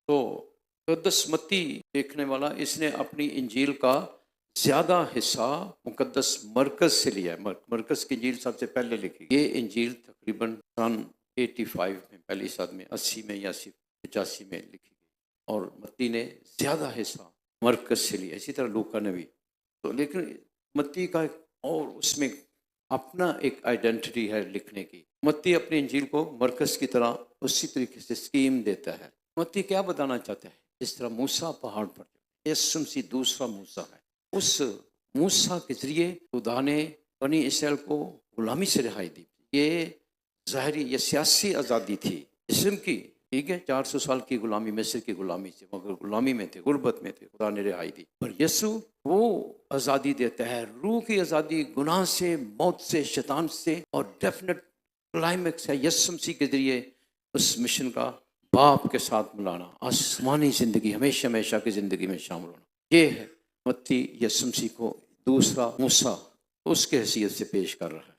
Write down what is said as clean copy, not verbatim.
تو مقدس متی دیکھنے والا اس نے اپنی انجیل کا زیادہ حصہ مقدس مرکز سے لیا ہے. مرکز کی انجیل سب سے پہلے لکھی. یہ انجیل تقریباً سن 85 میں، پہلی صد میں، 80 میں یا 85 میں لکھی گئی، اور متی نے زیادہ حصہ مرکز سے لیا. اسی طرح لوکا نے بھی. تو لیکن متی کا اور اس میں اپنا ایک آئیڈینٹی ہے لکھنے کی. متی اپنی انجیل کو مرکز کی طرح اسی طریقے سے اسکیم دیتا ہے. متی کیا بتانا چاہتا ہے؟ جس طرح موسیٰ پہاڑ پر، یسوع مسیح دوسرا موسیٰ ہے. اس موسیٰ کے ذریعے خدا نے بنی اسرائیل کو غلامی سے رہائی دی. یہ ظاہری یا سیاسی آزادی تھی جسم کی، ٹھیک ہے، 400 سال کی غلامی، مصر کی غلامی سے، مگر غلامی میں تھے، غربت میں تھے، خدا نے رہائی دی. پر یسوع وہ آزادی دیتا ہے، روح کی آزادی، گناہ سے، موت سے، شیطان سے، اور ڈیفینٹ کلائمیکس ہے یسوع مسیح کے ذریعے اس مشن کا باپ کے ساتھ ملانا، آسمانی زندگی، ہمیشہ ہمیشہ کی زندگی میں شامل ہونا. یہ ہے متی یسوع مسیح کو دوسرا موسیٰ اس کے حیثیت سے پیش کر رہا ہے.